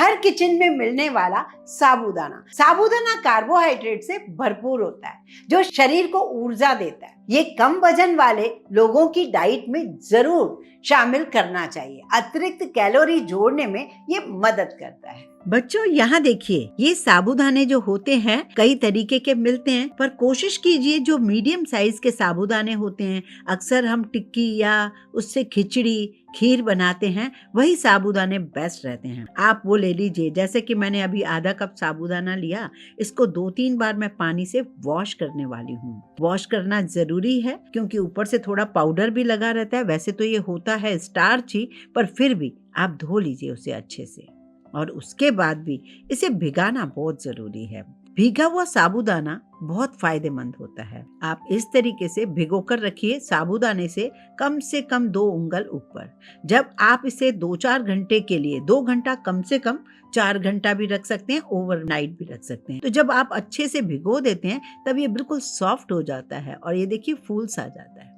हर kitchen में मिलने वाला साबूदाना। साबूदाना कार्बोहाइड्रेट से भरपूर होता है जो शरीर को ऊर्जा देता है। ये कम वजन वाले लोगों की डाइट में जरूर शामिल करना चाहिए। अतिरिक्त कैलोरी जोड़ने में ये मदद करता है। बच्चों यहाँ देखिए, ये साबूदाने जो होते हैं कई तरीके के मिलते हैं, पर कोशिश कीजिए जो मीडियम साइज के साबूदाने होते हैं, अक्सर हम टिक्की या उससे खिचड़ी खीर बनाते हैं, वही साबूदाने बेस्ट रहते हैं। आप वो ले लीजिए। जैसे कि मैंने अभी आधा कप साबूदाना लिया, इसको 2-3 बार मैं पानी से वॉश करने वाली हूँ। वॉश करना जरूरी है क्योंकि ऊपर से थोड़ा पाउडर भी लगा रहता है। वैसे तो ये होता है स्टार्च ही, पर फिर भी आप धो लीजिए उसे अच्छे से। और उसके बाद भी इसे भिगाना बहुत जरूरी है। भीगा हुआ साबूदाना बहुत फायदेमंद होता है। आप इस तरीके से भिगो कर रखिए, साबूदाने से कम 2 उंगल ऊपर। जब आप इसे 2-4 घंटे के लिए, 2 घंटा कम से कम 4 घंटा भी रख सकते हैं, ओवरनाइट भी रख सकते हैं। तो जब आप अच्छे से भिगो देते हैं तब ये बिल्कुल सॉफ्ट हो जाता है और ये देखिए फूल सा जाता है।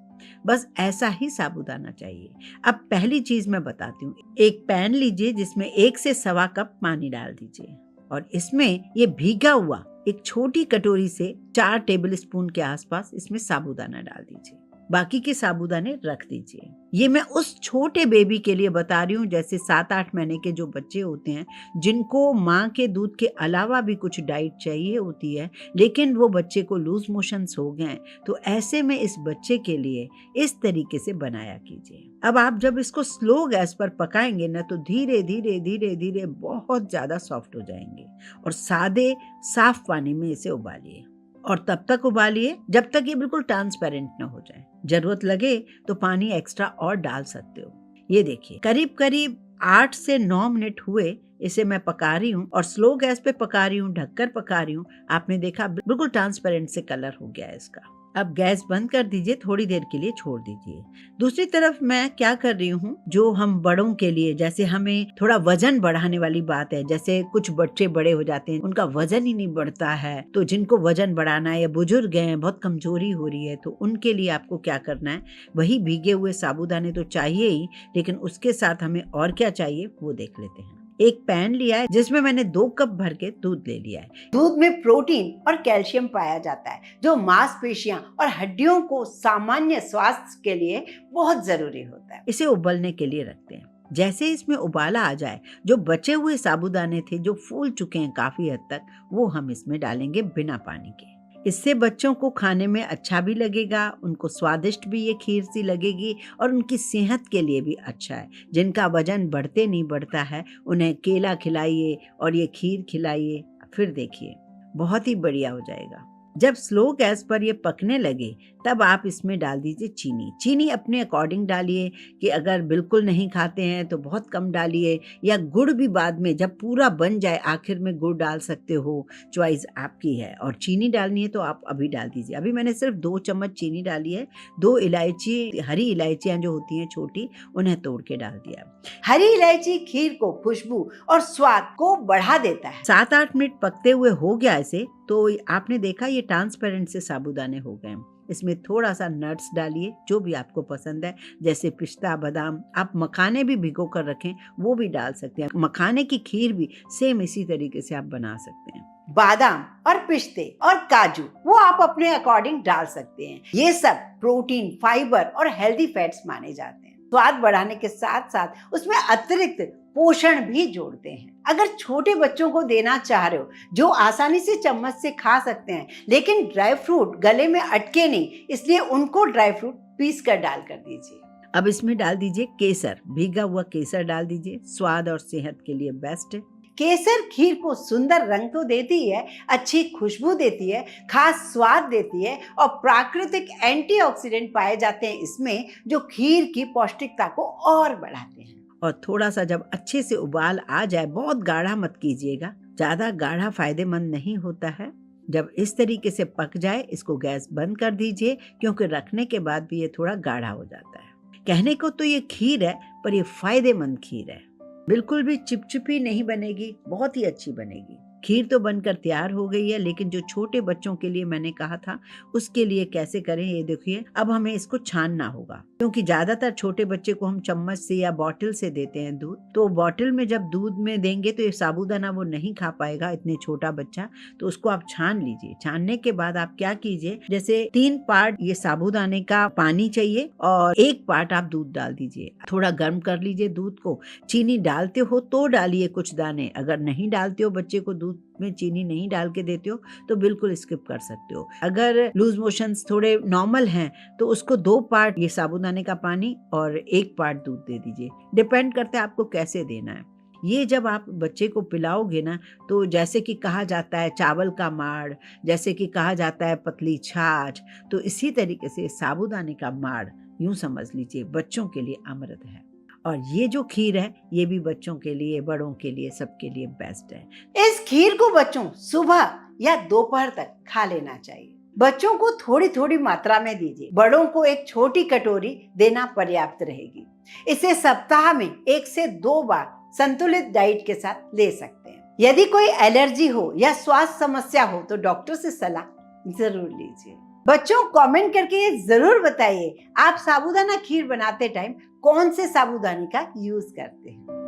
बस ऐसा ही साबूदाना चाहिए। अब पहली चीज मैं बताती हूँ। एक पैन लीजिए जिसमें 1 से सवा कप पानी डाल दीजिए और इसमें ये भीगा हुआ एक छोटी कटोरी से 4 टेबलस्पून के आसपास इसमें साबूदाना डाल दीजिए। बाकी के साबूदाने रख दीजिए। ये मैं उस छोटे बेबी के लिए बता रही हूँ, जैसे 7-8 महीने के जो बच्चे होते हैं, जिनको माँ के दूध के अलावा भी कुछ डाइट चाहिए होती है, लेकिन वो बच्चे को लूज मोशंस हो गए, तो ऐसे में इस बच्चे के लिए इस तरीके से बनाया कीजिए। अब आप जब इसको स्लो गैस पर पकाएंगे ना, तो धीरे धीरे धीरे धीरे बहुत ज्यादा सॉफ्ट हो जाएंगे। और सादे साफ पानी में इसे उबालिए और तब तक उबालिए जब तक ये बिल्कुल ट्रांसपेरेंट न हो जाए। जरूरत लगे तो पानी एक्स्ट्रा और डाल सकते हो। ये देखिए करीब करीब 8 से 9 मिनट हुए इसे मैं पका रही हूँ और स्लो गैस पे पका रही हूँ, ढककर पका रही हूँ। आपने देखा बिल्कुल ट्रांसपेरेंट से कलर हो गया है इसका। अब गैस बंद कर दीजिए, थोड़ी देर के लिए छोड़ दीजिए। दूसरी तरफ मैं क्या कर रही हूँ, जो हम बड़ों के लिए, जैसे हमें थोड़ा वजन बढ़ाने वाली बात है, जैसे कुछ बच्चे बड़े हो जाते हैं, उनका वजन ही नहीं बढ़ता है, तो जिनको वजन बढ़ाना है या बुजुर्ग हैं, बहुत कमजोरी हो रही है, तो उनके लिए आपको क्या करना है, वही भीगे हुए साबूदाने तो चाहिए ही, लेकिन उसके साथ हमें और क्या चाहिए वो देख लेते हैं। एक पैन लिया है जिसमें मैंने 2 कप भर के दूध ले लिया है। दूध में प्रोटीन और कैल्शियम पाया जाता है जो मांसपेशियां और हड्डियों को सामान्य स्वास्थ्य के लिए बहुत जरूरी होता है। इसे उबलने के लिए रखते हैं। जैसे इसमें उबाला आ जाए, जो बचे हुए साबूदाने थे जो फूल चुके हैं काफी हद तक, वो हम इसमें डालेंगे बिना पानी के। इससे बच्चों को खाने में अच्छा भी लगेगा, उनको स्वादिष्ट भी ये खीर सी लगेगी और उनकी सेहत के लिए भी अच्छा है। जिनका वजन बढ़ते नहीं बढ़ता है, उन्हें केला खिलाइए और ये खीर खिलाइए, फिर देखिए बहुत ही बढ़िया हो जाएगा। जब स्लो गैस पर ये पकने लगे तब आप इसमें डाल दीजिए चीनी। चीनी अपने अकॉर्डिंग डालिए कि अगर बिल्कुल नहीं खाते हैं तो बहुत कम डालिए, या गुड़ भी बाद में जब पूरा बन जाए आखिर में गुड़ डाल सकते हो, चॉइस आपकी है। और चीनी डालनी है तो आप अभी डाल दीजिए। अभी मैंने सिर्फ 2 चम्मच चीनी डाली है। 2 इलायची, हरी इलायचियाँ जो होती हैं छोटी, उन्हें तोड़ के डाल दिया। हरी इलायची खीर को खुशबू और स्वाद को बढ़ा देता है। 7-8 मिनट पकते हुए हो गया इसे, तो आपने देखा ये ट्रांसपेरेंट से साबूदाने हो गए। इसमें थोड़ा सा नट्स डालिए जो भी आपको पसंद है, जैसे पिस्ता, बादाम। आप मखाने भी भिगो कर रखें, वो भी डाल सकते हैं। मखाने की खीर भी सेम इसी तरीके से आप बना सकते हैं। बादाम और पिस्ते और काजू वो आप अपने अकॉर्डिंग डाल सकते हैं। ये सब प्रोटीन, फाइबर और हेल्दी फैट्स माने जाते हैं। स्वाद बढ़ाने के साथ साथ उसमें अतिरिक्त पोषण भी जोड़ते हैं। अगर छोटे बच्चों को देना चाह रहे हो जो आसानी से चम्मच से खा सकते हैं, लेकिन ड्राई फ्रूट गले में अटके नहीं, इसलिए उनको ड्राई फ्रूट पीस कर डाल कर दीजिए। अब इसमें डाल दीजिए केसर। भीगा हुआ केसर डाल दीजिए, स्वाद और सेहत के लिए बेस्ट है। केसर खीर को सुंदर रंग तो देती है, अच्छी खुशबू देती है, खास स्वाद देती है और प्राकृतिक एंटीऑक्सीडेंट पाए जाते हैं इसमें, जो खीर की पौष्टिकता को और बढ़ाते हैं। और थोड़ा सा जब अच्छे से उबाल आ जाए, बहुत गाढ़ा मत कीजिएगा, ज्यादा गाढ़ा फायदेमंद नहीं होता है। जब इस तरीके से पक जाए, इसको गैस बंद कर दीजिए, क्योंकि रखने के बाद भी ये थोड़ा गाढ़ा हो जाता है। कहने को तो ये खीर है, पर ये फायदेमंद खीर है। बिल्कुल भी चिपचिपी नहीं बनेगी, बहुत ही अच्छी बनेगी। खीर तो बनकर तैयार हो गई है, लेकिन जो छोटे बच्चों के लिए मैंने कहा था उसके लिए कैसे करें ये देखिए। अब हमें इसको छानना होगा। क्योंकि ज्यादातर छोटे बच्चे को हम चम्मच से या बॉटल से देते हैं दूध, तो बॉटल में जब दूध में देंगे तो ये साबूदाना वो नहीं खा पाएगा, इतने छोटा बच्चा। तो उसको आप छान लीजिए। छानने के बाद आप क्या कीजिए, जैसे 3 पार्ट ये साबूदाने का पानी चाहिए और 1 पार्ट आप दूध डाल दीजिए। थोड़ा गर्म कर लीजिए दूध को। चीनी डालते हो तो डालिए कुछ दाने, अगर नहीं डालते हो, बच्चे को दूध में चीनी नहीं डाल के देते हो तो बिल्कुल स्किप कर सकते हो। अगर लूज मोशंस थोड़े नॉर्मल हैं तो उसको 2 पार्ट ये साबूदाने का पानी और 1 पार्ट दूध दे दीजिए। डिपेंड करता है आपको कैसे देना है। ये जब आप बच्चे को पिलाओगे ना, तो जैसे कि कहा जाता है चावल का माड़, जैसे कि कहा जाता है पतली छाछ, तो इसी तरीके से साबूदाने का माड़ यूं समझ लीजिए बच्चों के लिए अमृत है। और ये जो खीर है ये भी बच्चों के लिए, बड़ों के लिए, सबके लिए बेस्ट है। इस खीर को बच्चों सुबह या दोपहर तक खा लेना चाहिए। बच्चों को थोड़ी थोड़ी मात्रा में दीजिए, बड़ों को एक छोटी कटोरी देना पर्याप्त रहेगी। इसे सप्ताह में 1 से 2 बार संतुलित डाइट के साथ ले सकते हैं। यदि कोई एलर्जी हो या स्वास्थ्य समस्या हो तो डॉक्टर से सलाह जरूर लीजिए। बच्चों, कमेंट करके ये जरूर बताइए आप साबूदाना खीर बनाते टाइम कौन से साबूदाने का यूज करते हैं।